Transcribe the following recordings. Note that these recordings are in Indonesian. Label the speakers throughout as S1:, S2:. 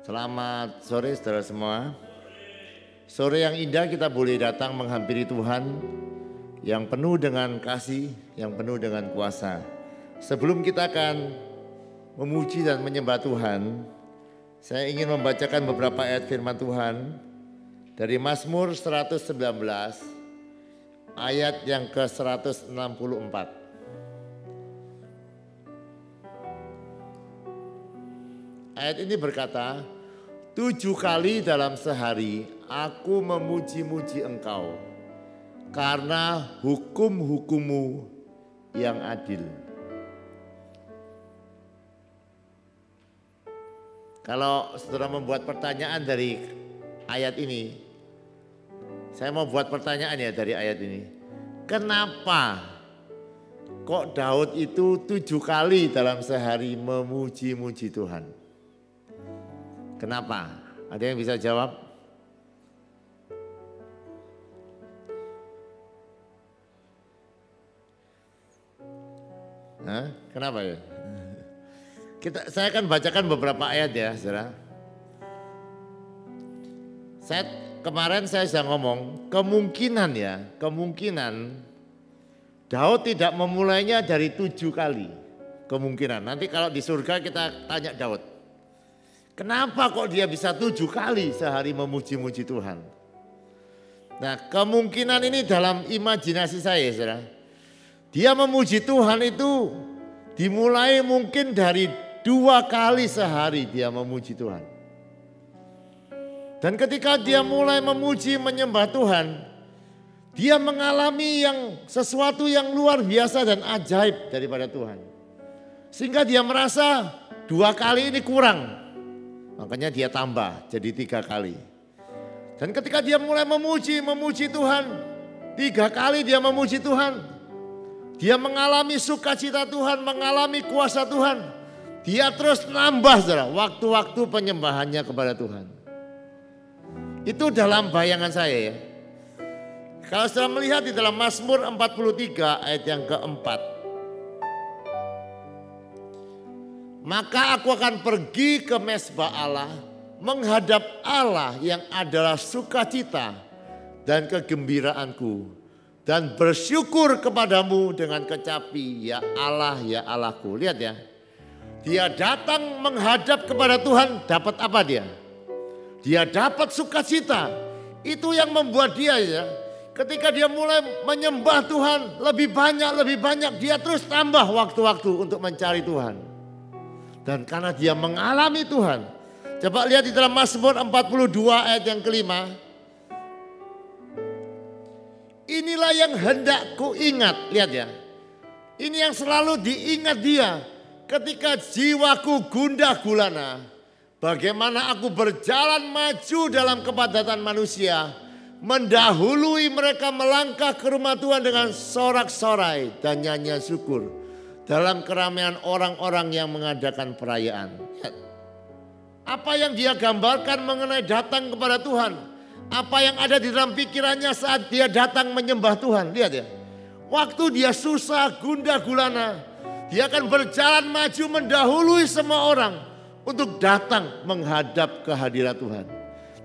S1: Selamat sore saudara semua. Sore yang indah kita boleh datang menghampiri Tuhan yang penuh dengan kasih, yang penuh dengan kuasa. Sebelum kita akan memuji dan menyembah Tuhan, saya ingin membacakan beberapa ayat firman Tuhan dari Mazmur 119 ayat yang ke-164. Ayat ini berkata, 7 kali dalam sehari aku memuji-muji Engkau karena hukum-hukum-Mu yang adil. Kalau saudara membuat pertanyaan dari ayat ini, saya mau buat pertanyaan ya dari ayat ini. Kenapa kok Daud itu 7 kali dalam sehari memuji-muji Tuhan? Kenapa? Ada yang bisa jawab? Hah? Kenapa ya? Saya akan bacakan beberapa ayat ya, saudara. Kemarin saya sudah ngomong, kemungkinan Daud tidak memulainya dari 7 kali. Kemungkinan, nanti kalau di surga kita tanya Daud. Kenapa kok dia bisa 7 kali sehari memuji-muji Tuhan? Nah, kemungkinan ini dalam imajinasi saya, saudara. Dia memuji Tuhan itu dimulai mungkin dari 2 kali sehari dia memuji Tuhan. Dan ketika dia mulai memuji menyembah Tuhan, dia mengalami sesuatu yang luar biasa dan ajaib daripada Tuhan. Sehingga dia merasa 2 kali ini kurang. Makanya dia tambah jadi 3 kali. Dan ketika dia mulai memuji Tuhan, 3 kali dia memuji Tuhan. Dia mengalami sukacita Tuhan, mengalami kuasa Tuhan. Dia terus nambah saudara, waktu-waktu penyembahannya kepada Tuhan. Itu dalam bayangan saya ya. Kalau saudara melihat di dalam Mazmur 43 ayat yang keempat. Maka aku akan pergi ke mezbah Allah, menghadap Allah yang adalah sukacita dan kegembiraanku. Dan bersyukur kepadamu dengan kecapi, ya Allah, ya Allahku. Lihat ya, dia datang menghadap kepada Tuhan, dapat apa dia? Dia dapat sukacita. Itu yang membuat dia ya, ketika dia mulai menyembah Tuhan lebih banyak, dia terus tambah waktu-waktu untuk mencari Tuhan. Dan karena dia mengalami Tuhan. Coba lihat di dalam Mazmur 42 ayat yang kelima. Inilah yang hendak ku ingat. Lihat ya. Ini yang selalu diingat dia. Ketika jiwaku gundah gulana. Bagaimana aku berjalan maju dalam kepadatan manusia. Mendahului mereka melangkah ke rumah Tuhan dengan sorak-sorai dan nyanyian syukur. Dalam keramaian orang-orang yang mengadakan perayaan. Apa yang dia gambarkan mengenai datang kepada Tuhan. Apa yang ada di dalam pikirannya saat dia datang menyembah Tuhan. Lihat ya. Waktu dia susah, gundah gulana. Dia akan berjalan maju mendahului semua orang. Untuk datang menghadap kehadirat Tuhan.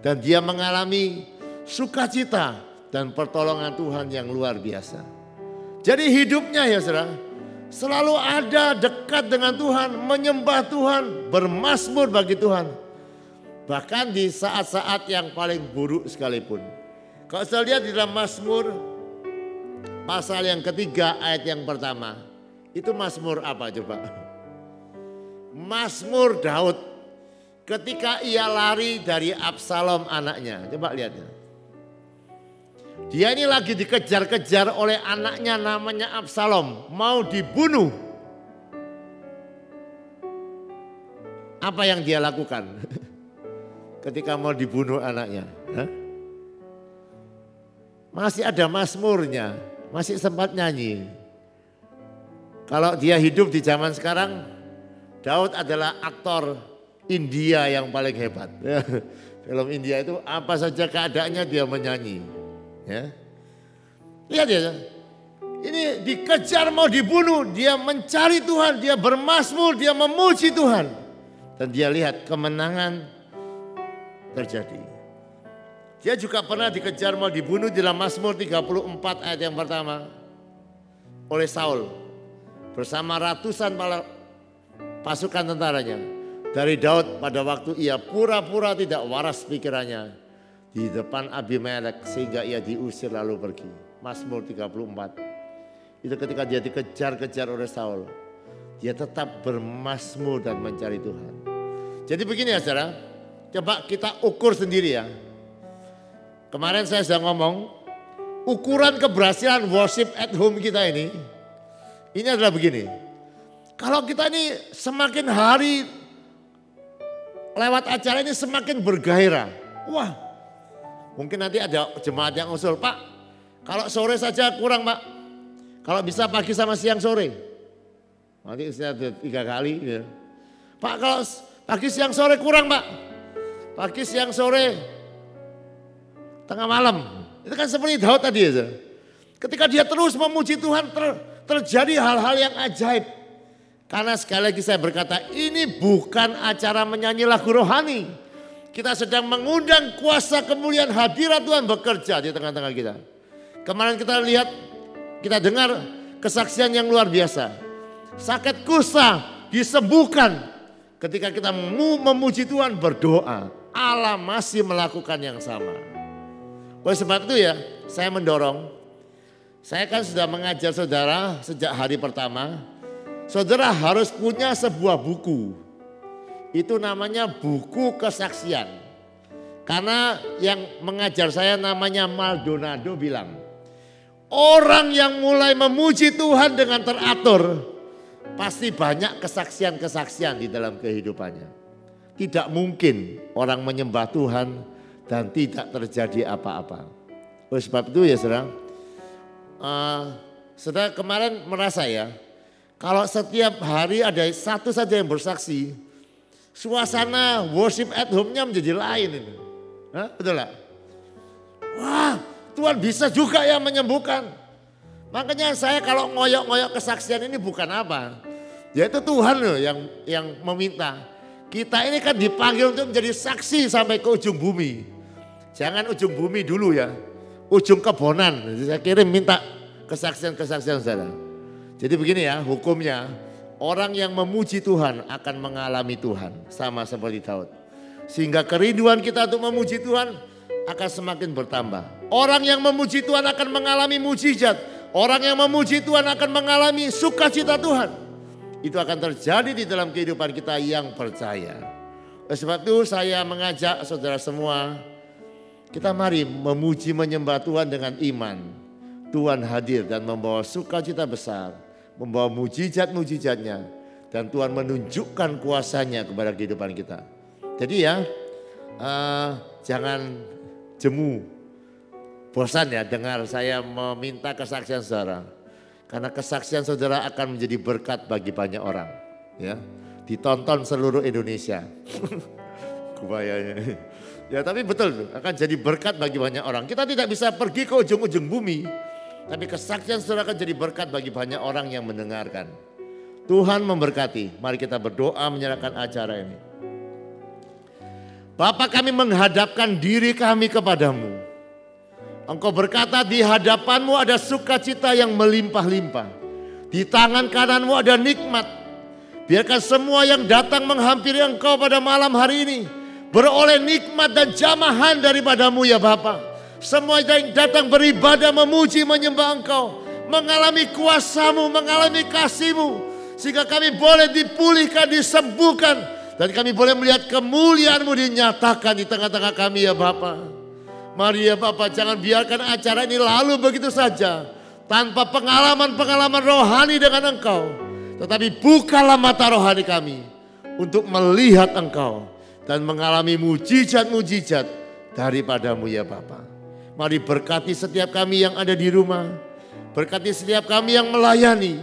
S1: Dan dia mengalami sukacita dan pertolongan Tuhan yang luar biasa. Jadi hidupnya ya saudara. Selalu ada dekat dengan Tuhan, menyembah Tuhan, bermazmur bagi Tuhan. Bahkan di saat-saat yang paling buruk sekalipun. Kalau saya lihat di dalam Mazmur pasal yang ketiga ayat yang pertama. Itu Mazmur apa coba? Mazmur Daud ketika ia lari dari Absalom anaknya. Coba lihat ya. Dia ini lagi dikejar-kejar oleh anaknya namanya Absalom. Mau dibunuh. Apa yang dia lakukan? Ketika mau dibunuh anaknya. Hah? Masih ada mazmurnya. Masih sempat nyanyi. Kalau dia hidup di zaman sekarang. Daud adalah aktor India yang paling hebat. Film India itu apa saja keadaannya dia menyanyi. Ya. Lihat ya, ini dikejar mau dibunuh, dia mencari Tuhan, dia bermazmur, dia memuji Tuhan. Dan dia lihat kemenangan terjadi. Dia juga pernah dikejar mau dibunuh di dalam Mazmur 34 ayat yang pertama oleh Saul bersama ratusan pasukan tentaranya. Dari Daud pada waktu ia pura-pura tidak waras pikirannya di depan Abimelek sehingga ia diusir lalu pergi. Mazmur 34. Itu ketika dia dikejar-kejar oleh Saul. Dia tetap bermazmur dan mencari Tuhan. Jadi begini ya saudara, coba kita ukur sendiri ya. Kemarin saya sudah ngomong, ukuran keberhasilan worship at home kita ini adalah begini. Kalau kita ini semakin hari lewat acara ini semakin bergairah. Wah, mungkin nanti ada jemaat yang usul, Pak, kalau sore saja kurang Pak. Kalau bisa pagi sama siang sore. Nanti saya 3 kali. Ya. Pak kalau pagi siang sore kurang Pak. Pagi siang sore tengah malam. Itu kan seperti Daud tadi ya. Ketika dia terus memuji Tuhan terjadi hal-hal yang ajaib. Karena sekali lagi saya berkata ini bukan acara menyanyi lagu rohani. Kita sedang mengundang kuasa kemuliaan hadirat Tuhan bekerja di tengah-tengah kita. Kemarin kita lihat, kita dengar kesaksian yang luar biasa. Sakit kusta disembuhkan ketika kita memuji Tuhan berdoa. Allah masih melakukan yang sama. Oleh sebab itu ya saya mendorong. Saya kan sudah mengajar saudara sejak hari pertama. Saudara harus punya sebuah buku. Itu namanya buku kesaksian. Karena yang mengajar saya namanya Maldonado bilang. Orang yang mulai memuji Tuhan dengan teratur. Pasti banyak kesaksian-kesaksian di dalam kehidupannya. Tidak mungkin orang menyembah Tuhan dan tidak terjadi apa-apa. Oleh sebab itu ya saudara. Saudara kemarin merasa ya. Kalau setiap hari ada satu saja yang bersaksi. Suasana worship at home-nya menjadi lain ini. Hah, betul gak? Wah Tuhan bisa juga ya menyembuhkan. Makanya saya kalau ngoyok-ngoyok kesaksian ini bukan apa. Yaitu Tuhan loh yang meminta. Kita ini kan dipanggil untuk menjadi saksi sampai ke ujung bumi. Jangan ujung bumi dulu ya. Ujung kebonan. Saya kirim minta kesaksian-kesaksian saudara. Jadi begini ya hukumnya. Orang yang memuji Tuhan akan mengalami Tuhan. Sama seperti Daud. Sehingga kerinduan kita untuk memuji Tuhan akan semakin bertambah. Orang yang memuji Tuhan akan mengalami mujizat. Orang yang memuji Tuhan akan mengalami sukacita Tuhan. Itu akan terjadi di dalam kehidupan kita yang percaya. Oleh sebab itu saya mengajak saudara semua. Kita mari memuji menyembah Tuhan dengan iman. Tuhan hadir dan membawa sukacita besar. Membawa mujizat-mujizatnya. Dan Tuhan menunjukkan kuasanya kepada kehidupan kita. Jadi ya jangan jemu. Bosan ya dengar saya meminta kesaksian saudara. Karena kesaksian saudara akan menjadi berkat bagi banyak orang. Ya, ditonton seluruh Indonesia. Kebayanya. Ya tapi betul akan jadi berkat bagi banyak orang. Kita tidak bisa pergi ke ujung-ujung bumi. Tapi kesaksian saudara akan jadi berkat bagi banyak orang yang mendengarkan. Tuhan memberkati. Mari kita berdoa menyerahkan acara ini. Bapa kami menghadapkan diri kami kepadamu. Engkau berkata di hadapanmu ada sukacita yang melimpah-limpah. Di tangan kananmu ada nikmat. Biarkan semua yang datang menghampiri engkau pada malam hari ini. Beroleh nikmat dan jamahan daripadamu ya Bapa. Semua yang datang beribadah memuji menyembah engkau. Mengalami kuasamu, mengalami kasihmu. Sehingga kami boleh dipulihkan, disembuhkan. Dan kami boleh melihat kemuliaanmu dinyatakan di tengah-tengah kami ya Bapa. Mari ya Bapak jangan biarkan acara ini lalu begitu saja. Tanpa pengalaman-pengalaman rohani dengan engkau. Tetapi bukalah mata rohani kami. Untuk melihat engkau. Dan mengalami mujizat-mujizat daripadamu ya Bapak. Mari berkati setiap kami yang ada di rumah. Berkati setiap kami yang melayani.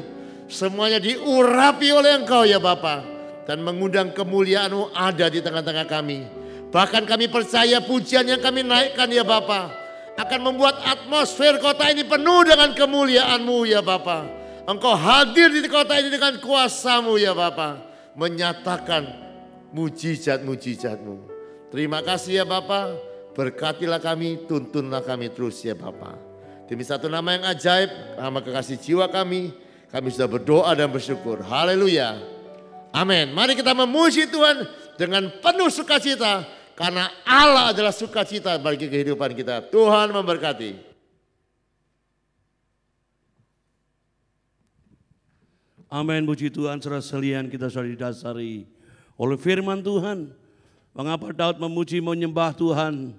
S1: Semuanya diurapi oleh engkau ya Bapak. Dan mengundang kemuliaan-Mu ada di tengah-tengah kami. Bahkan kami percaya pujian yang kami naikkan ya Bapa akan membuat atmosfer kota ini penuh dengan kemuliaan-Mu ya Bapa. Engkau hadir di kota ini dengan kuasa-Mu ya Bapa. Menyatakan mujizat-mujizat-Mu. Terima kasih ya Bapa, berkatilah kami, tuntunlah kami terus ya Bapa. Demi satu nama yang ajaib, nama kekasih jiwa kami sudah berdoa dan bersyukur. Haleluya. Amin. Mari kita memuji Tuhan dengan penuh sukacita, karena Allah adalah sukacita bagi kehidupan kita. Tuhan memberkati.
S2: Amin, puji Tuhan. Saudara sekalian, kita sudah didasari oleh firman Tuhan. Mengapa Daud memuji menyembah Tuhan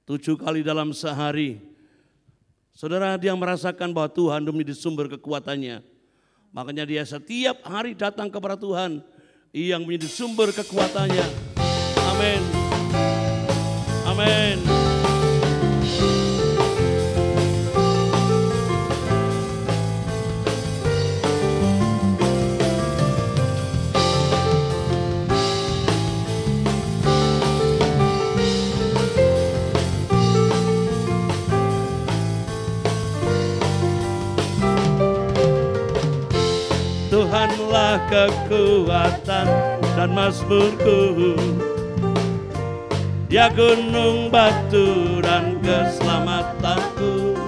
S2: 7 kali dalam sehari? Saudara, dia merasakan bahwa Tuhan menjadi sumber kekuatannya. Makanya dia setiap hari datang kepada Tuhan yang menjadi sumber kekuatannya. Amin. Amin. Tuhanlah kekuatan dan mazmurku, ya gunung batu dan keselamatanku.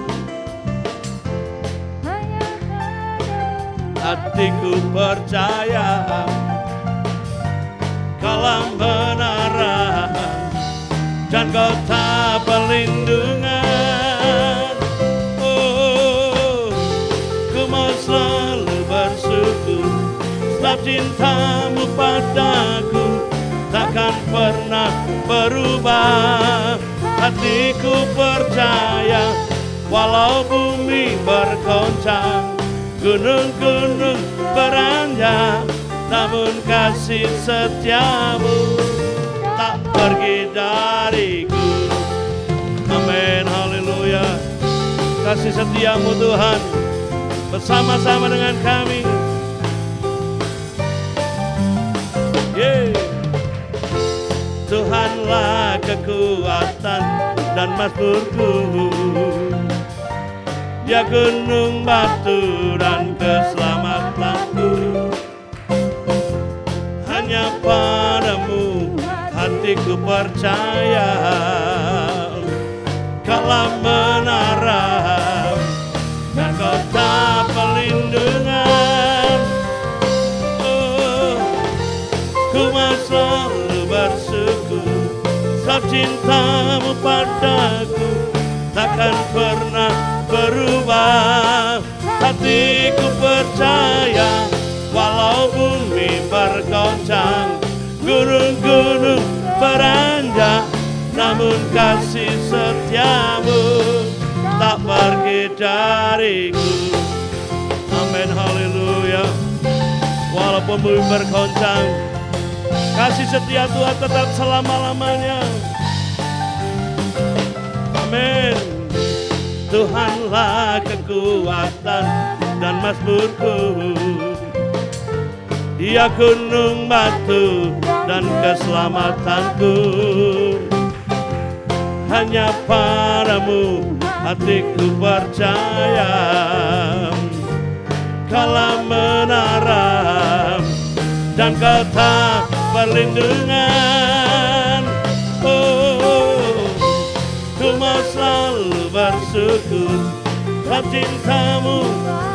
S2: Hatiku percaya Kaulah menara dan kota perlindungan. Oh, ku mau selalu bersyukur sebab cintamu padaku takkan pernah berubah. Hatiku percaya walau bumi bergoncang, gunung-gunung beranjak, namun kasih setiamu tak pergi dariku. Amin, haleluya. Kasih setiamu Tuhan bersama-sama dengan kami. Tuhanlah kekuatan dan mazmurku, Dia gunung batu dan keselamatanku. Hanya padamu hatiku percaya, Kaulah menara dan kota perlindungan. Oh, ku mau selalu bersyukur sebab cintamu padaku takkan pernah berubah. Hatiku percaya walau bumi bergoncang, gunung-gunung beranjak, namun kasih setiamu tak pergi dariku. Amin, haleluya. Walaupun bumi bergoncang, kasih setia Tuhan tetap selama-lamanya. Amin. Tuhanlah kekuatan dan mazmurku, Dia gunung batu dan keselamatanku. Hanya padamu hatiku percaya, Kaulah menara dan kota perlindungan. Oh, ku mau selalu bersyukur sebab cintamu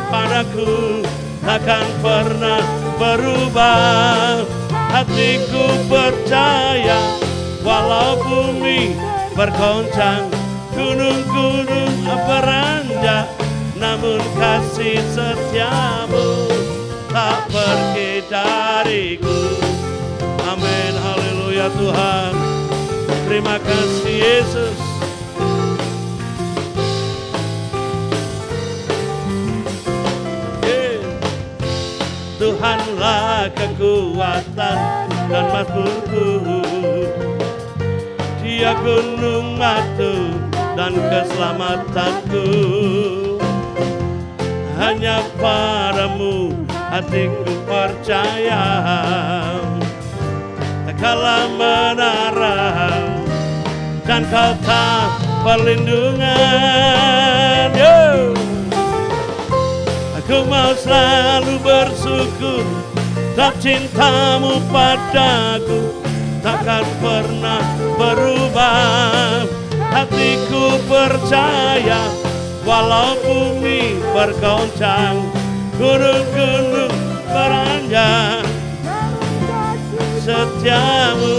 S2: padaku takkan pernah berubah. Hatiku percaya walau bumi bergoncang, gunung-gunung beranjak, namun kasih setiamu tak pergi dariku. Amin, haleluya Tuhan. Terima kasih Yesus. Tuhanlah kekuatan dan mazmurku, Dia gunung batu dan keselamatanku. Hanya padamu hatiku percaya, Kaulah menara dan kota perlindungan. Aku mau selalu bersyukur sebab cintamu padaku takkan pernah berubah. Hatiku percaya walau bumi bergoncang, gunung-gunung beranjak, setiamu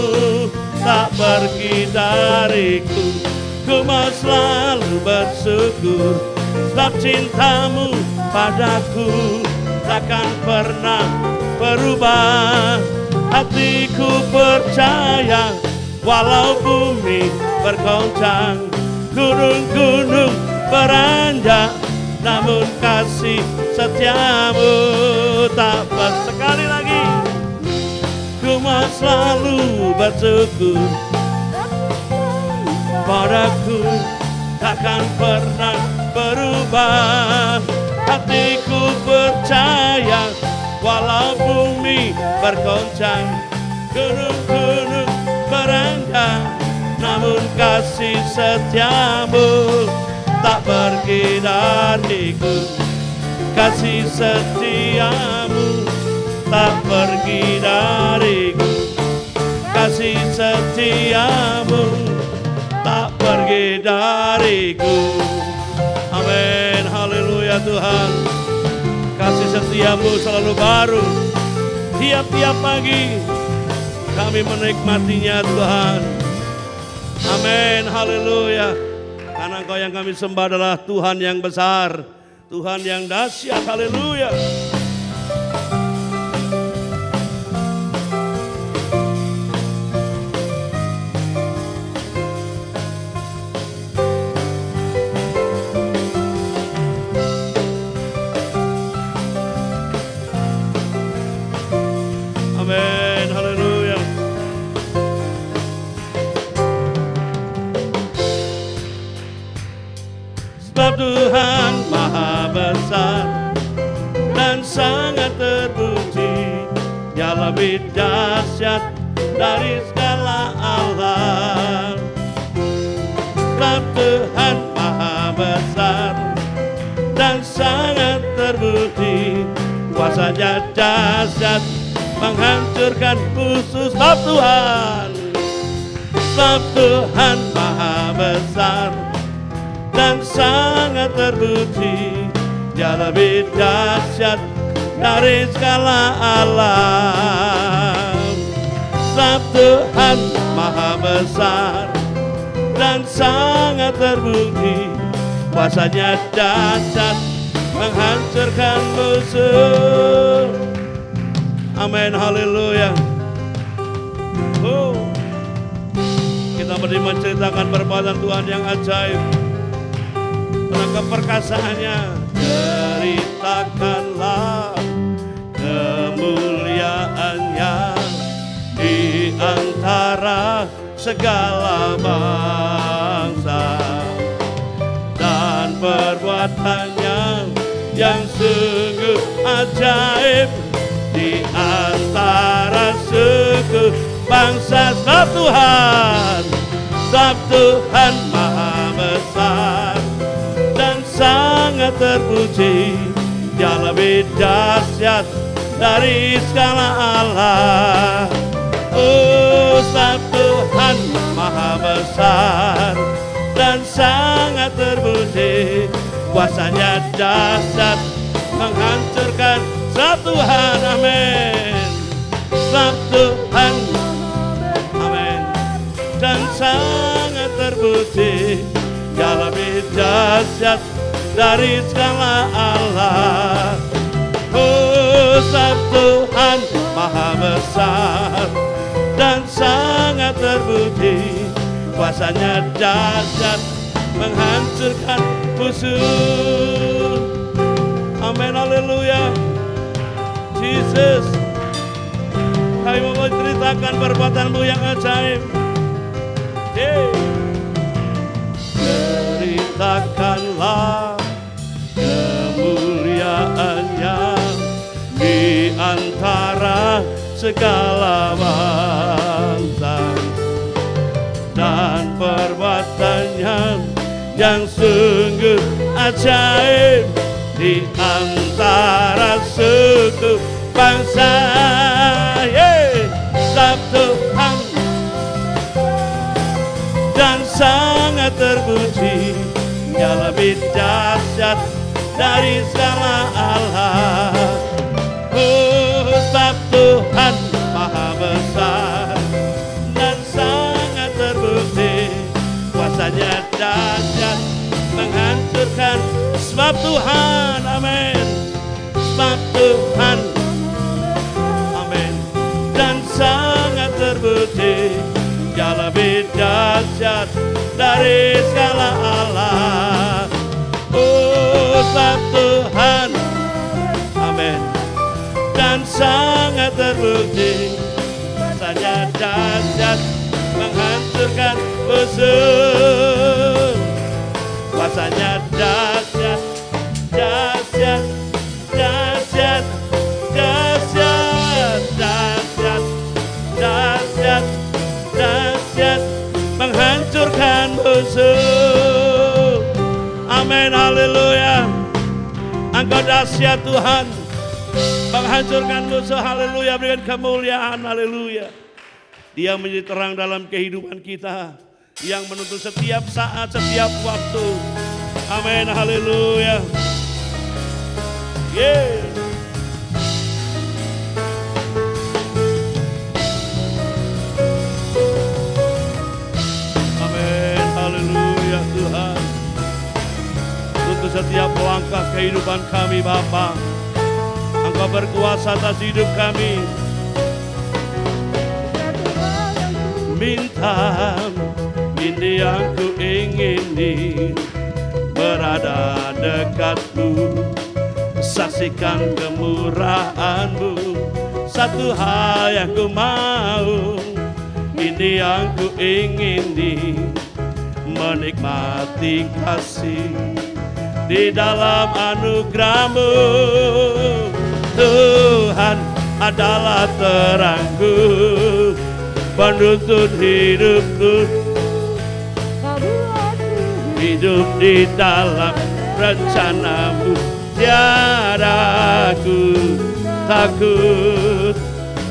S2: tak pergi dariku. Ku mau selalu bersyukur, sebab cintamu padaku takkan pernah berubah. Hatiku percaya walau bumi bergoncang, gunung-gunung beranjak, namun kasih setiamu tak pernah. Sekali lagi, ku mau selalu bersyukur, padaku takkan pernah berubah. Hatiku percaya walau bumi bergoncang, gunung-gunung beranjak, namun kasih setiamu tak pergi dariku. Kasih setiamu tak pergi dariku. Kasih setiamu tak pergi dariku. Amin, haleluya Tuhan. Kasih setiamu selalu baru, tiap-tiap pagi kami menikmatinya Tuhan. Amin, haleluya. Karena Engkau yang kami sembah adalah Tuhan yang besar, Tuhan yang dahsyat, haleluya. Amin, haleluya. Sebab Tuhan maha besar dan sangat terpuji, Dia lebih dahsyat dari segala alam. Sebab Tuhan maha besar dan sangat terpuji, kuasanya dahsyat menghancurkan musuh. Sebab Tuhan maha besar dan sangat terpuji, Dia lebih dahsyat dari segala alam. Sebab Tuhan maha besar dan sangat terpuji, kuasanya dahsyat menghancurkan musuh. Amin, haleluya. Kita berdiri menceritakan perbuatan Tuhan yang ajaib, tentang keperkasaannya. Ceritakanlah kemuliaannya di antara segala bangsa, dan perbuatannya yang sungguh ajaib di antara suku bangsa. Sebab Tuhan maha besar dan sangat terpuji, Dia lebih dahsyat dari segala alam. Sebab Tuhan maha besar dan sangat terpuji, kuasanya dahsyat menghancurkan. Sebab Tuhan, amin. Sebab Tuhan, amin, dan sangat terpuji, Dia lebih dahsyat dari segala alam. Sebab Tuhan maha besar dan sangat terpuji, kuasanya dahsyat menghancurkan musuh. Amin, haleluya. Jesus, kami mau menceritakan perbuatan-Mu yang ajaib. Ceritakanlah kemuliaannya di antara segala bangsa, dan perbuatannya yang sungguh ajaib di antara suku bangsa. Sebab Tuhan lebih dahsyat dari segala Allah. Oh, sebab Tuhan maha besar dan sangat terbukti, kuasanya dahsyat menghancurkan. Sebab Tuhan, amin, sebab Tuhan, amin, dan sangat terbukti, Dia lebih dahsyat dari segala Allah. Oh, sebab Tuhan, amin, dan sangat terbukti, kuasanya dahsyat menghancurkan musuh. Kuasanya dahsyat, dahsyat, dahsyat, dahsyat, dahsyat, dahsyat, dahsyat, menghancurkan musuh. Amin, haleluya. Engkau dahsyat Tuhan, menghancurkan musuh, haleluya. Berikan kemuliaan, haleluya. Dia menjadi terang dalam kehidupan kita, yang menuntun setiap saat, setiap waktu. Amin, haleluya. Yeah. Amin, haleluya Tuhan. Untuk setiap langkah kehidupan kami Bapa, Engkau berkuasa atas hidup kami. Minta, ini yang ku ingini, berada dekatmu, saksikan kemurahan-Mu. Satu hal yang ku mau, ini yang ku ingini, menikmati kasih di dalam anugerah-Mu. Tuhan adalah terangku, penuntun hidupku, hidup di dalam rencana-Mu. Tiada ku takut,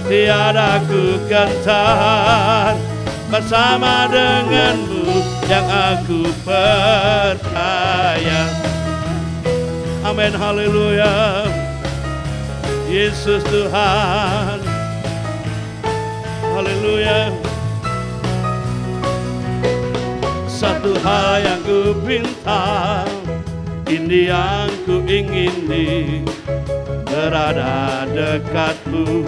S2: tiada ku gentar, bersama dengan-Mu yang aku percaya. Amin, haleluya. Yesus Tuhan, haleluya. Satu hal yang ku minta, ini yang ku ingini, berada dekat-Mu,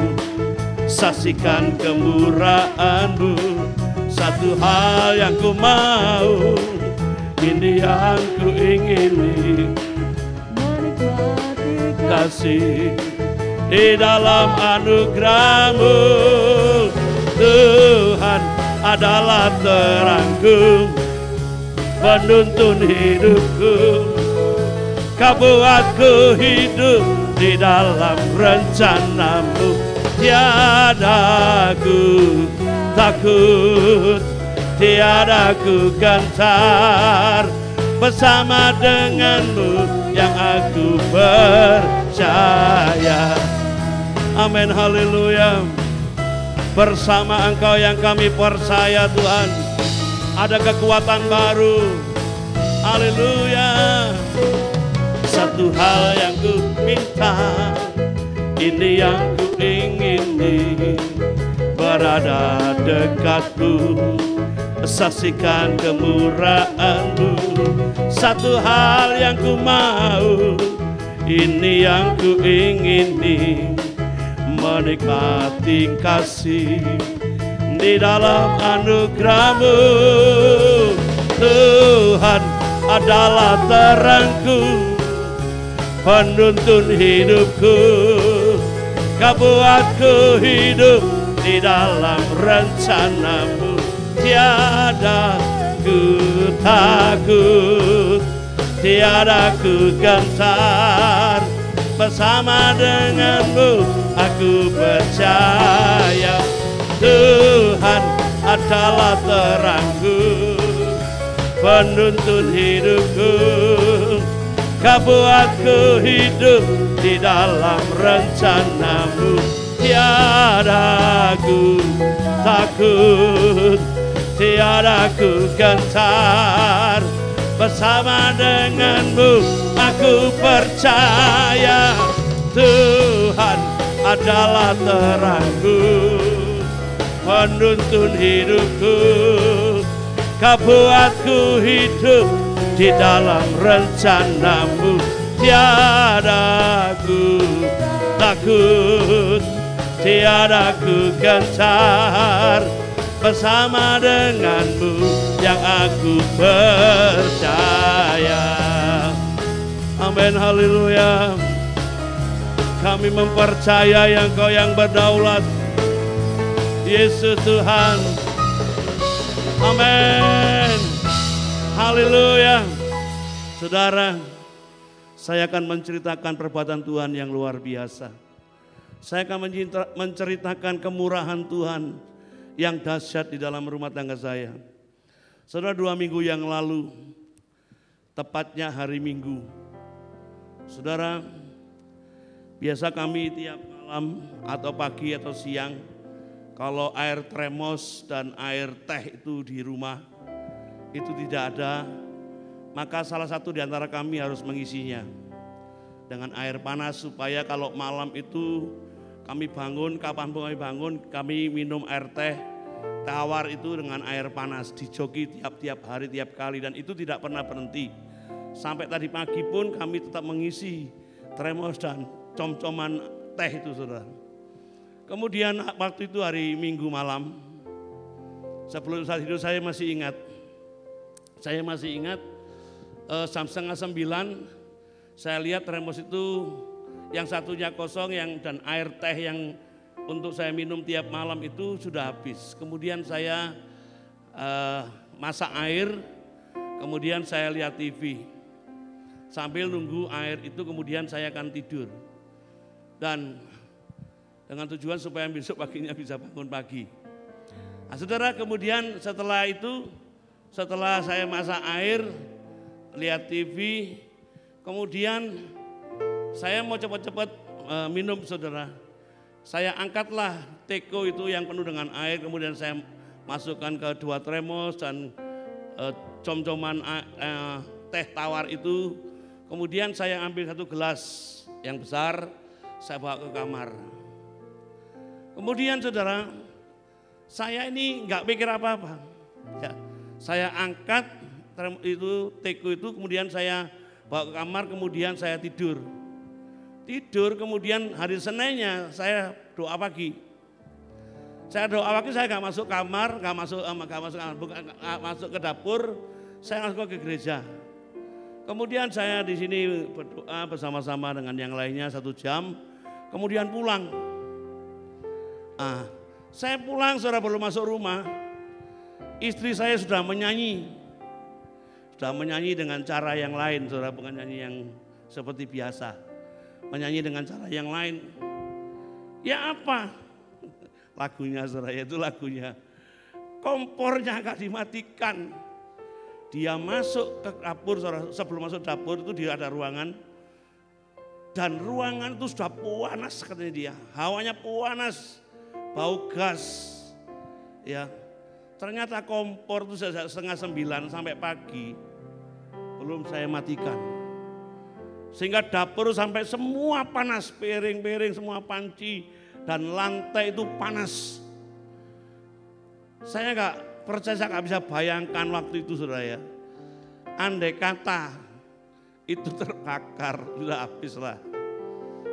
S2: saksikan kemurahan-Mu. Satu hal yang ku mau, ini yang ku ingini, menikmati kasih di dalam anugerah-Mu. Tuhan adalah terangku, penuntun hidupku, Kau buatku hidup di dalam rencana-Mu. Tiada ku takut, tiada ku gentar, bersama dengan-Mu yang aku percaya. Amin, haleluya. Bersama Engkau yang kami percaya Tuhan, ada kekuatan baru. Haleluya. Satu hal yang ku minta, ini yang ku ingini, berada dekat-Mu, saksikan kemurahan-Mu. Satu hal yang ku mau, ini yang ku ingini, menikmati kasih di dalam anugerah-Mu. Tuhan adalah terangku, penuntun hidupku, Kau buatku hidup di dalam rencana-Mu. Tiada ku takut, tiada ku gentar, bersama dengan-Mu aku percaya. Tuhan adalah terangku, penuntun hidupku, Kau buatku hidup di dalam rencana-Mu. Tiada ku takut, tiada ku gentar, bersama denganmu aku percaya Tuhan adalah terangku, penuntun hidupku. Kau buatku hidup di dalam rencanamu, tiada ku takut, tiada ku gentar, bersama denganmu yang aku percaya. Amin, haleluya. Kami mempercayai Engkau yang berdaulat, Yesus Tuhan. Amin, haleluya. Saudara, saya akan menceritakan perbuatan Tuhan yang luar biasa. Saya akan menceritakan kemurahan Tuhan yang dahsyat di dalam rumah tangga saya. Saudara, 2 minggu yang lalu, tepatnya hari Minggu, saudara, biasa kami tiap malam atau pagi atau siang, kalau air termos dan air teh itu di rumah itu tidak ada, maka salah satu di antara kami harus mengisinya dengan air panas supaya kalau malam itu kami bangun, kapanpun kami bangun, kami minum air teh tawar itu dengan air panas, dijoki tiap-tiap hari, tiap kali, dan itu tidak pernah berhenti. Sampai tadi pagi pun kami tetap mengisi termos dan com-coman teh itu, saudara. Kemudian waktu itu hari Minggu malam, sebelum saat itu saya masih ingat jam 8:30 saya lihat termos itu yang satunya kosong, dan air teh yang untuk saya minum tiap malam itu sudah habis. Kemudian saya masak air, kemudian saya lihat TV sambil nunggu air itu, kemudian saya akan tidur. Dan dengan tujuan supaya besok paginya bisa bangun pagi. Nah, saudara, kemudian setelah itu, setelah saya masak air, lihat TV, kemudian saya mau cepat-cepat minum, saudara. Saya angkatlah teko itu yang penuh dengan air, kemudian saya masukkan ke 2 termos dan com-coman teh tawar itu. Kemudian saya ambil 1 gelas yang besar, saya bawa ke kamar. Kemudian saudara, saya ini nggak pikir apa-apa. Ya, saya angkat itu teko itu, kemudian saya bawa ke kamar, kemudian saya tidur. Kemudian hari Seninnya saya doa pagi. Saya doa pagi, saya nggak masuk kamar, nggak masuk ke dapur, saya masuk ke gereja. Kemudian saya di sini berdoa bersama-sama dengan yang lainnya 1 jam, kemudian pulang. Saya pulang, saudara, belum masuk rumah, istri saya sudah menyanyi dengan cara yang lain, saudara, bukan nyanyi yang seperti biasa, menyanyi dengan cara yang lain. Ya apa? Lagunya, saudara, itu lagunya. Kompornya agak dimatikan. Dia masuk ke dapur, saudara, sebelum masuk dapur itu dia ada ruangan. Dan ruangan itu sudah panas katanya dia, hawanya panas. Bau gas, ya. Ternyata kompor itu sejak 8:30 sampai pagi belum saya matikan, sehingga dapur sampai semua panas, piring-piring semua, panci dan lantai itu panas. Saya nggak percaya, saya nggak bisa bayangkan waktu itu, saudara, ya. Andai kata itu terbakar, sudah habis lah.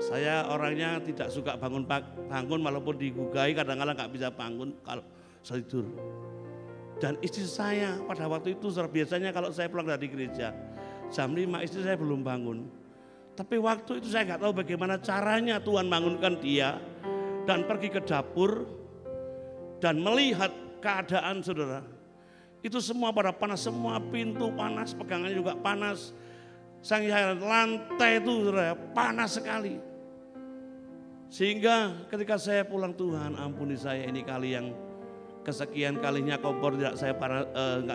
S2: Saya orangnya tidak suka bangun walaupun digugai, kadang-kadang nggak bisa bangun kalau saya tidur. Dan istri saya pada waktu itu, biasanya kalau saya pulang dari gereja jam 5 istri saya belum bangun. Tapi waktu itu saya nggak tahu bagaimana caranya Tuhan bangunkan dia dan pergi ke dapur dan melihat keadaan, saudara. Itu semua pada panas, semua pintu panas, pegangannya juga panas. Saya lantai itu, saudara, panas sekali. Sehingga ketika saya pulang, Tuhan ampuni saya, ini kali yang kesekian kalinya kompor tidak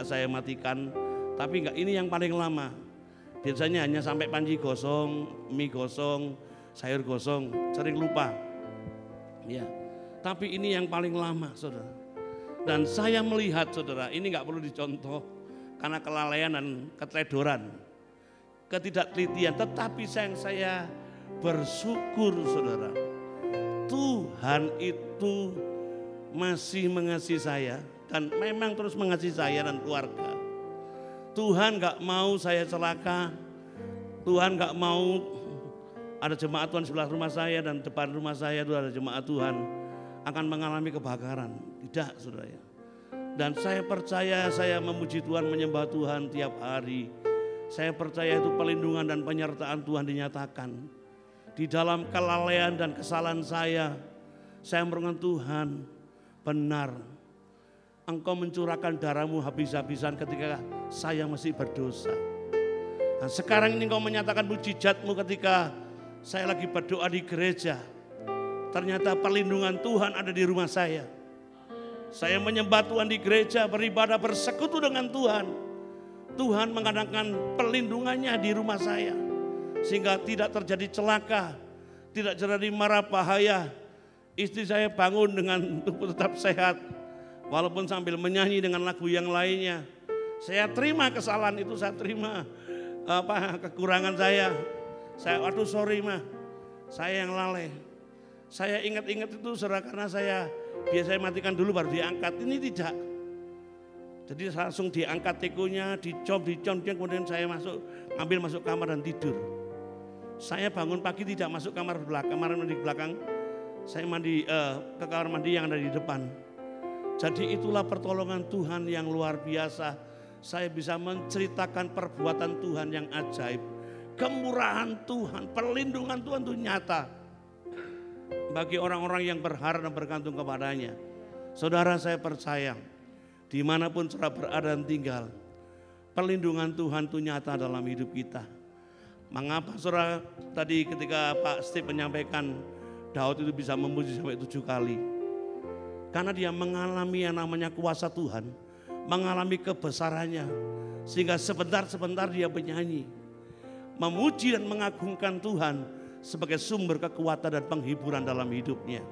S2: saya matikan. Tapi enggak, ini yang paling lama. Biasanya hanya sampai panci gosong, mie gosong, sayur gosong, sering lupa. Ya, tapi ini yang paling lama, saudara. Dan saya melihat, saudara, ini enggak perlu dicontoh. karena kelalaian dan keteledoran, ketidaktelitian. Tetapi saya bersyukur saudara, Tuhan itu masih mengasihi saya dan memang terus mengasihi saya dan keluarga. Tuhan gak mau saya celaka, Tuhan gak mau ada jemaat Tuhan sebelah rumah saya dan depan rumah saya itu ada jemaat Tuhan akan mengalami kebakaran. Tidak saudara ya. Dan saya percaya, saya memuji Tuhan, menyembah Tuhan tiap hari. Saya percaya itu perlindungan dan penyertaan Tuhan dinyatakan. Di dalam kelalaian dan kesalahan saya merenungkan Tuhan, benar Engkau mencurahkan darahmu habis-habisan ketika saya masih berdosa. Nah, sekarang ini Engkau menyatakan mujizatmu ketika saya lagi berdoa di gereja. Ternyata perlindungan Tuhan ada di rumah saya. Saya menyembah Tuhan di gereja, beribadah, bersekutu dengan Tuhan. Tuhan mengadakan perlindungannya di rumah saya. Sehingga tidak terjadi celaka, tidak terjadi mara bahaya. Istri saya bangun dengan tubuh tetap sehat. Walaupun sambil menyanyi dengan lagu yang lainnya. Saya terima kesalahan itu, saya terima kekurangan saya. Aduh sorry mah, saya yang lalai. Saya ingat-ingat itu saudara karena saya biasanya matikan dulu baru diangkat. Ini tidak. Jadi langsung diangkat tekonya, dicom, kemudian saya ambil masuk kamar dan tidur. Saya bangun pagi tidak masuk kamar mandi belakang. Saya mandi ke kamar mandi yang ada di depan. Jadi itulah pertolongan Tuhan yang luar biasa. Saya bisa menceritakan perbuatan Tuhan yang ajaib. Kemurahan Tuhan, perlindungan Tuhan itu nyata bagi orang-orang yang berharap dan bergantung kepadanya. Saudara, saya percaya dimanapun saudara berada dan tinggal, perlindungan Tuhan itu nyata dalam hidup kita. Mengapa saudara tadi ketika Pak Steve menyampaikan Daud itu bisa memuji sampai 7 kali? Karena dia mengalami yang namanya kuasa Tuhan, mengalami kebesarannya, sehingga sebentar-sebentar dia menyanyi, memuji dan mengagungkan Tuhan sebagai sumber kekuatan dan penghiburan dalam hidupnya.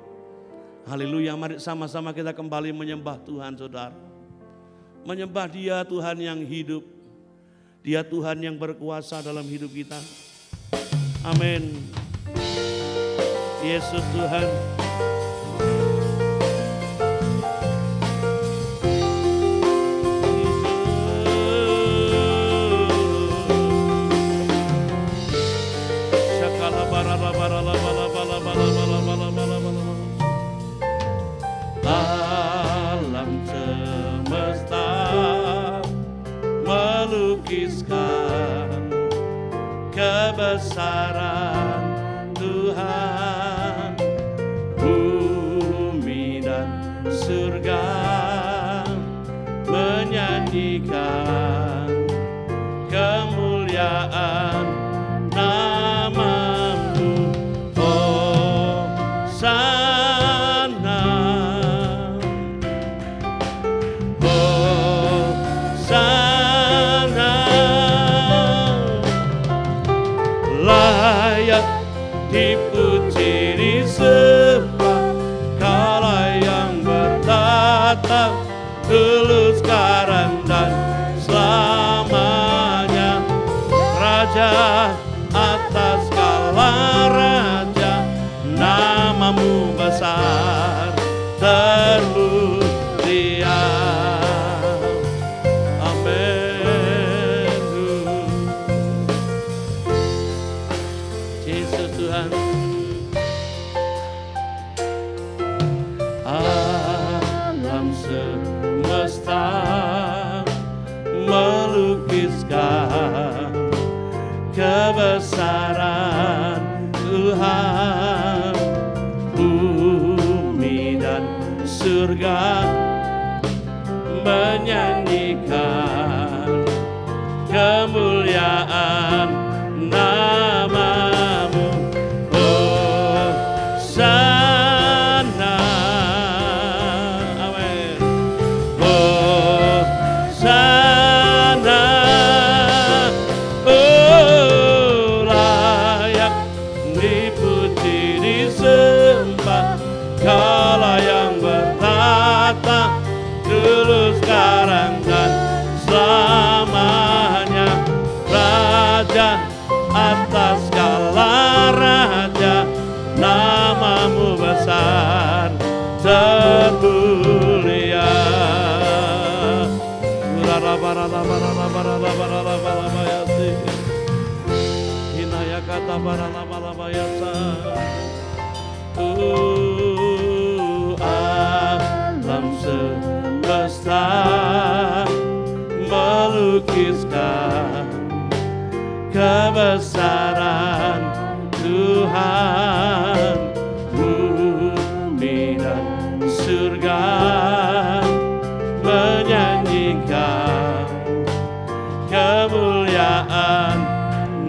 S2: Haleluya, mari sama-sama kita kembali menyembah Tuhan saudara. Menyembah Dia Tuhan yang hidup, Dia Tuhan yang berkuasa dalam hidup kita. Amin. Yesus Tuhan. Alam semesta melukiskan kebesaran Tuhan, bumi dan surga menyanyikan kemuliaan nama-Mu, Hosana, Hosana, layak dipuji disembah Kaulah yang bertata dulu sekarang dan selamanya, Raja atas segala raja, nama-Mu besar termulia. Amin. Yesus Tuhan. Alam semesta melukiskan kebesaran Tuhan, bumi dan surga menyanyikan kemuliaan nama-Mu, Hosana. Amin. Hosana. Oh, layak dipuji disembah Kaulah yang bertata dulu sekarang dan selamanya, besar termulia. Hinaya kata para lama-lama yasa. Alam semesta melukiskan kebesaran Tuhan, bumi dan surga menyanyikan kemuliaan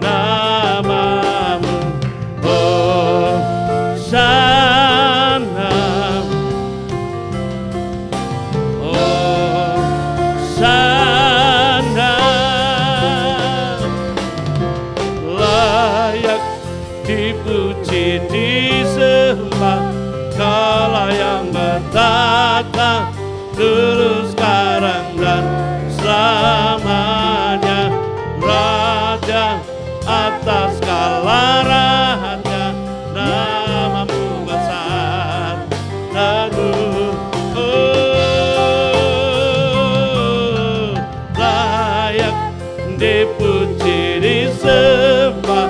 S2: nama-Mu. Hosana, Hosana, layak dipuji disembah Kala yang bertata dulu sekarang dan selamanya, Raja atas segala raja, nama-Mu besar dan layak dipuji disembah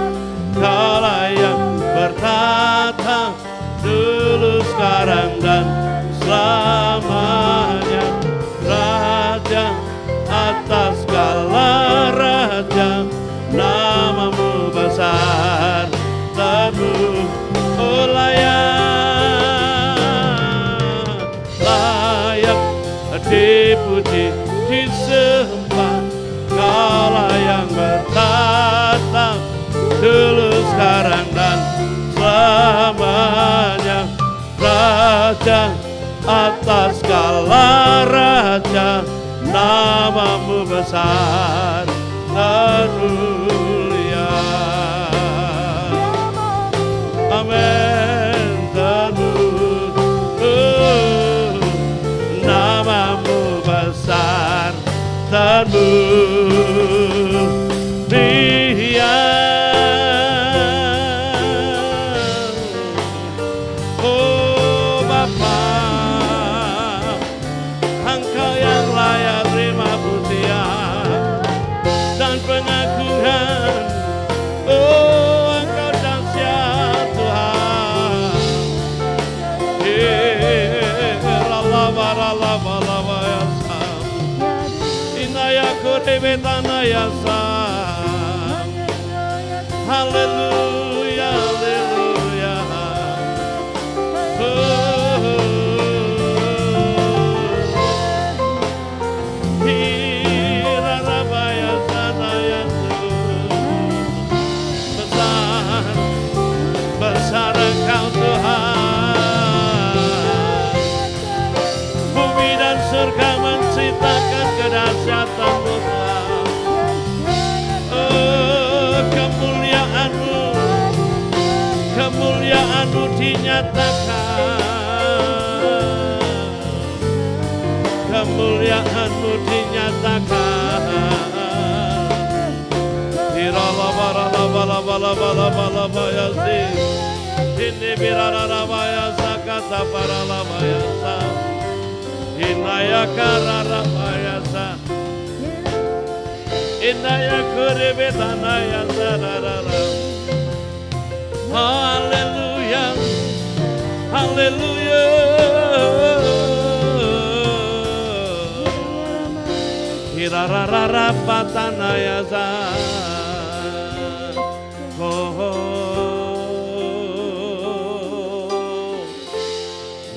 S2: Kala yang bertata dulu sekarang dan selamanya, Raja atas segala raja, nama-Mu besar dan layak dipuji disembah Kala yang bertata dulu sekarang dan selamanya, Raja atas segala raja, nama-Mu besar dan mulia. Amin. Nama-Mu besar dan mulia. Oh Bapa, Engkau yang layak terima pujian dan pengagungan. Oh Engkau dahsyat Tuhan. Haleluya, haleluya. Besar Engkau Tuhan, bumi dan surga menceritakan kedahsyatan Tuhan. Oh, kemuliaan-Mu, kemuliaan-Mu dinyatakan, kemuliaan-Mu dinyatakan. Ini birarabayasa kata para labayasa, Inaya kararabayasa, Inaya kuribetanayasa rarara. Haleluya, haleluya. Hirararara patanayasa.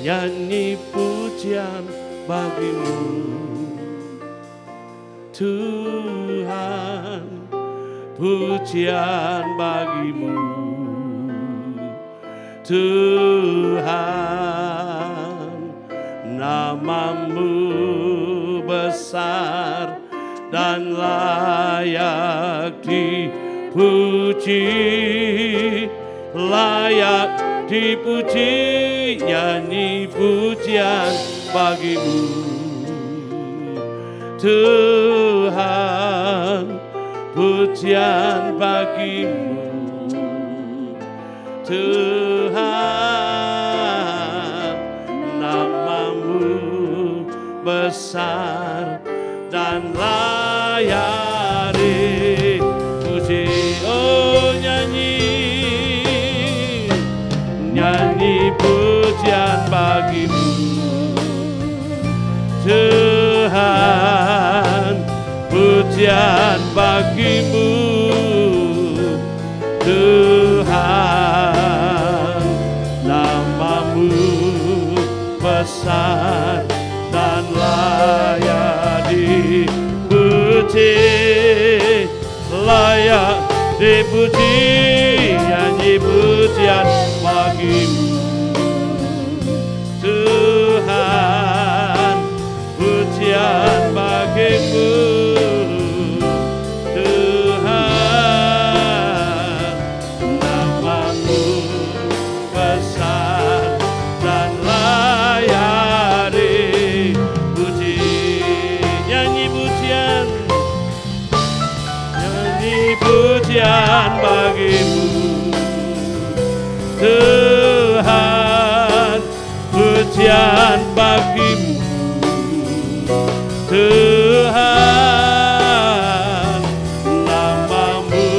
S2: Nyanyi pujian bagi-Mu Tuhan, pujian bagi-Mu Tuhan. Nama-Mu besar dan layak dipuji, layak dipuji. Nyanyi pujian bagi-Mu Tuhan, pujian bagi-Mu Tuhan. besar dan layani puji. Oh nyanyi, nyanyi pujian bagimu Tuhan, pujian bagimu Tuhan, namamu besar dan layak dipuji, layak dipuji, nyanyi pujian bagimu Tuhan, pujian bagimu Tuhan, namamu besar dan layak dipuji, nyanyi pujian, nyanyi pujian bagimu Tuhan, pujian bagimu Tuhan, namamu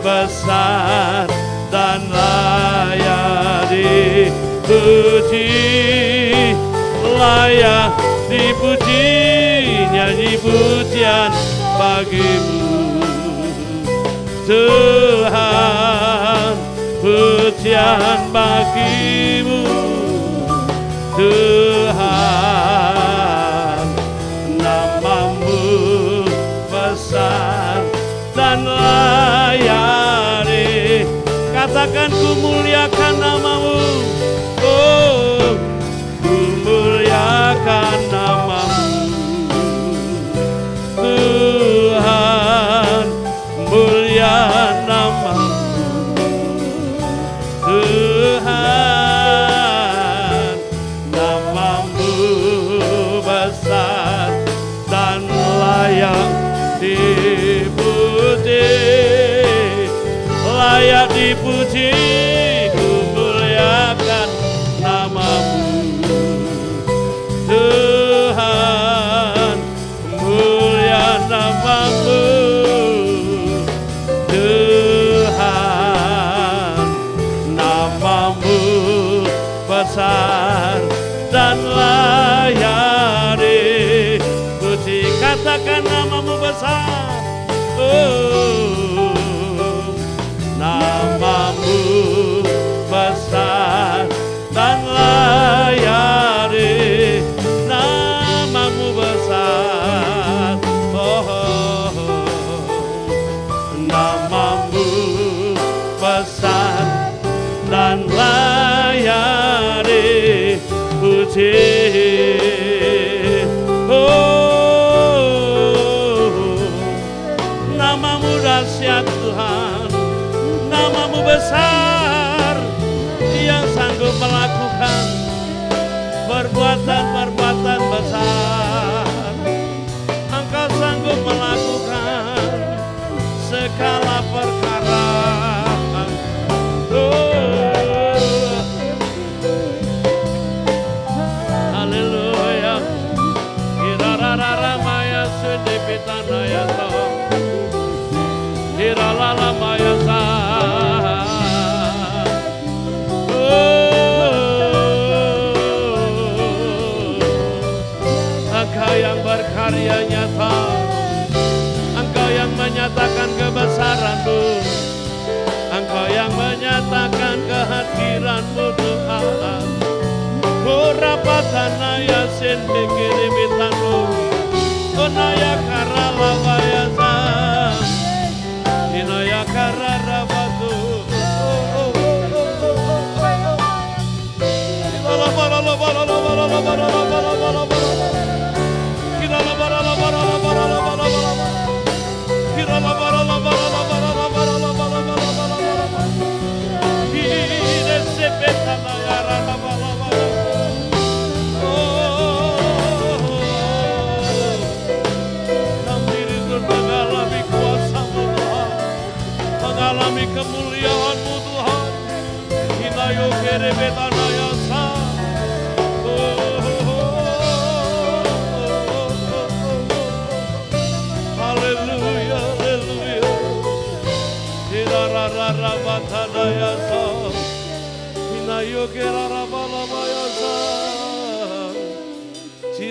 S2: besar dan layak dipuji, layak dipuji, nyanyi pujian bagimu Tuhan, pujian bagimu Tuhan, namamu besar dan layak. Katakan ku muliakan namamu, oh ku muliakan namamu Tuhan, mulia namamu Tuhan, namamu besar dan layak dipuji, layak dipuji, ku muliakan namamu Tuhan, mulia namamu Tuhan, namamu besar dan layak dipuji. Katakan namamu besar, oh namamu besar dan layak, namamu besar, oh, namamu besar dan layak dipuji. Namamu dahsyat Tuhan, namamu besar yang sanggup melakukan perbuatan-perbuatan besar. Engkau sanggup melakukan segala perkara. Haleluya. Irarara maya sedepitana ya Tuhan. Iralala maya sa. Engkau yang berkarya nyata, Engkau yang menyatakan kebesaran-Mu, Engkau yang menyatakan kehadiran-Mu Tuhan. Kurapatana ya sendekiri bitanu, onaya karala wayasa, inaya karara batu. Mengalami kemuliaan-Mu Tuhan, hinayo kerebetanaya sa.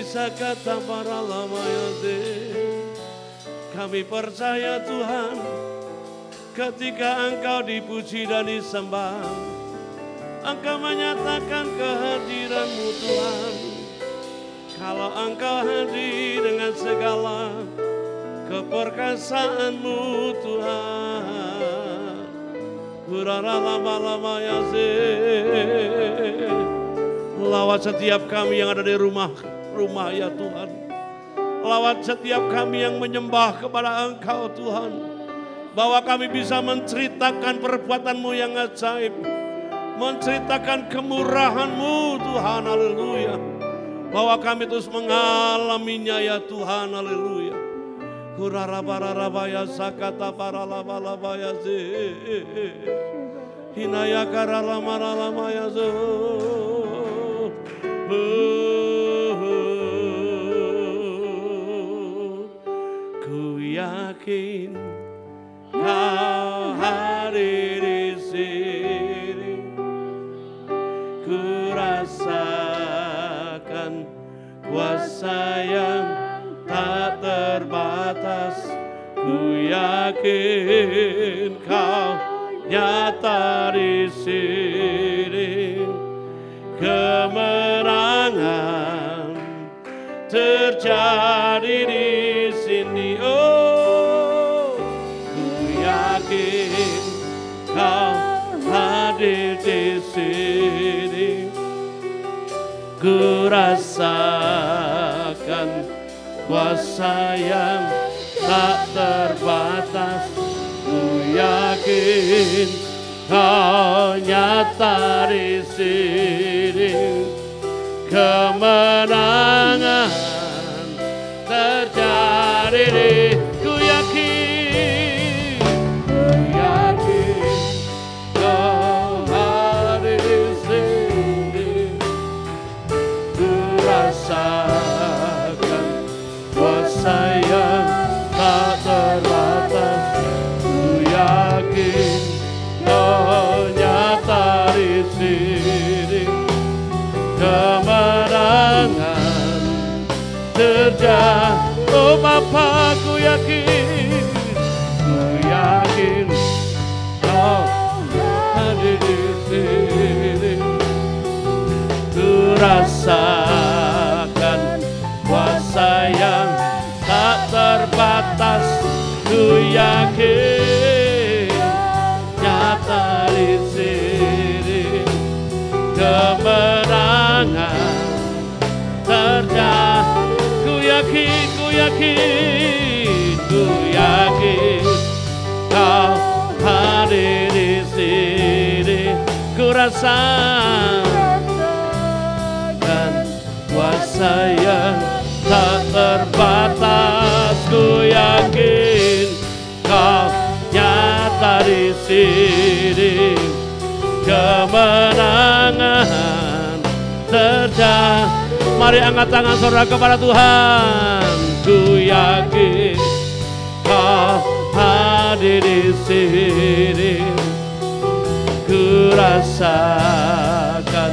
S2: sakata para lamayase. Kami percaya Tuhan, ketika Engkau dipuji dan disembah, Engkau menyatakan kehadiran-Mu Tuhan. Kalau Engkau hadir dengan segala keperkasaan-Mu Tuhan. Hurara lama-lama ya lawat setiap kami yang ada di rumah ya Tuhan. Lawat setiap kami yang menyembah kepada Engkau Tuhan. Bahwa kami bisa menceritakan perbuatan-Mu yang ajaib. Menceritakan kemurahan-Mu Tuhan, haleluya. Bahwa kami terus mengalaminya ya Tuhan, haleluya. Hurarabarabaya sakata paralabalabaya ze. Hinaya karalamaralabaya zo. Ku yakin Kau hadir di sini. Ku rasakan kuasa yang tak terbatas. Ku yakin Kau nyata di sini. Kemenangan terjadi di sini. Oh, ku yakin Kau hadir di sini. Ku rasakan kuasa yang tak terbatas. Ku yakin Kau nyata di sini. Kemenangan terjadi di ku yakin Kau hadir di sini. Ku rasakan kuasa yang tak terbatas. Ku yakin Kau nyata di sini. Kemenangan terjadi. Oh Bapa, ku yakin Kau hadir di sini. Ku rasakan kuasa yang tak terbatas. Ku yakin nyata di sini. Kemenangan terjadi. Ku yakin Kau hadir di sini. Ku rasakan kuasa yang tak terbatas. Ku yakin Kau nyata di sini. Kemenangan terjadi. Mari angkat tangan saudara kepada Tuhan. Ku yakin Kau hadir di sini. Ku rasakan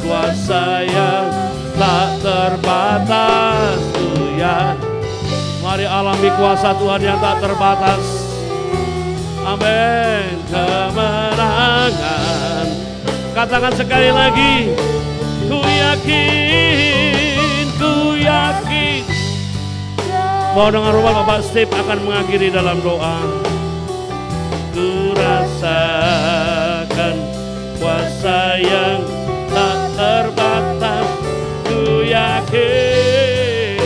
S2: kuasa yang tak terbatas. Ku yakin. Mari alami kuasa Tuhan yang tak terbatas. Amin. Kemenangan. Katakan sekali lagi. Ku yakin. Mau dengar rumah Bapak Steve akan mengakhiri dalam doa. Ku rasakan kuasa yang tak terbatas. Ku yakin.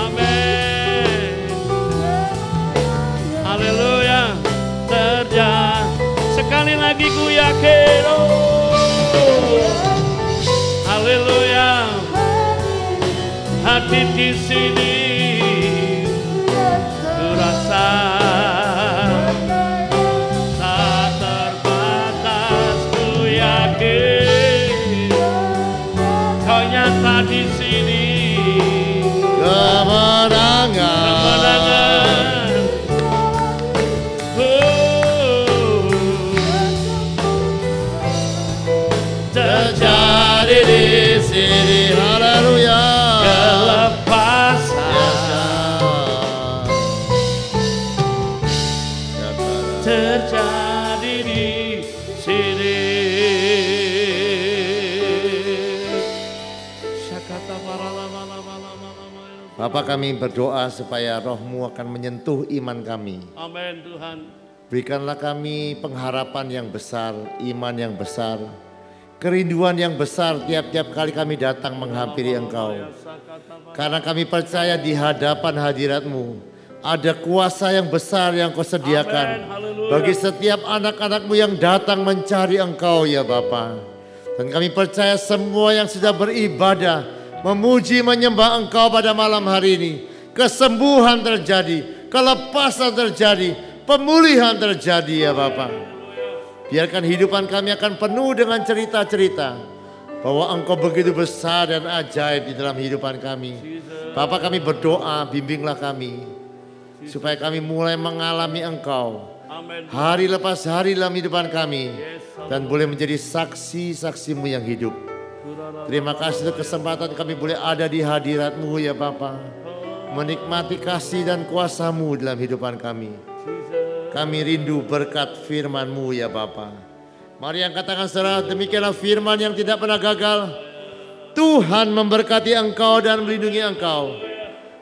S2: Amin. Haleluya. Terjadi. Sekali lagi ku yakin. Haleluya. Hadir di sini. Ku rasa tak terbatas. Ku yakin Kau nyata di sini. Kemenangan. Terjadi di sini.
S1: Bapa, kami berdoa supaya roh-Mu akan menyentuh iman kami.
S2: Amin Tuhan.
S1: Berikanlah kami pengharapan yang besar, iman yang besar, kerinduan yang besar tiap-tiap kali kami datang menghampiri Engkau. Karena kami percaya di hadapan hadirat-Mu ada kuasa yang besar yang Kau sediakan bagi setiap anak-anak-Mu yang datang mencari Engkau ya Bapa. Dan kami percaya semua yang sudah beribadah, memuji, menyembah Engkau pada malam hari ini, kesembuhan terjadi, kelepasan terjadi, pemulihan terjadi ya Bapa. Biarkan hidupan kami akan penuh dengan cerita-cerita bahwa Engkau begitu besar dan ajaib di dalam hidupan kami. Bapa, kami berdoa, bimbinglah kami supaya kami mulai mengalami Engkau hari lepas hari dalam hidupan kami dan boleh menjadi saksi-saksi-Mu yang hidup. Terima kasih untuk kesempatan kami boleh ada di hadirat-Mu ya Bapa, menikmati kasih dan kuasa-Mu dalam hidupan kami. Kami rindu berkat firman-Mu ya Bapa. Mari yang katakan saudara, demikianlah firman yang tidak pernah gagal. Tuhan memberkati engkau dan melindungi engkau.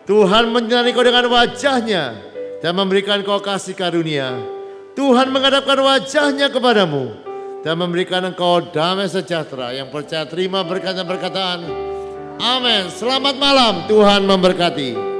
S1: Tuhan menyinari kau dengan wajah-Nya dan memberikan kau kasih karunia. Tuhan menghadapkan wajah-Nya kepadamu dan memberikan engkau damai sejahtera. Yang percaya terima berkat dan perkataan. Amin. Selamat malam, Tuhan memberkati.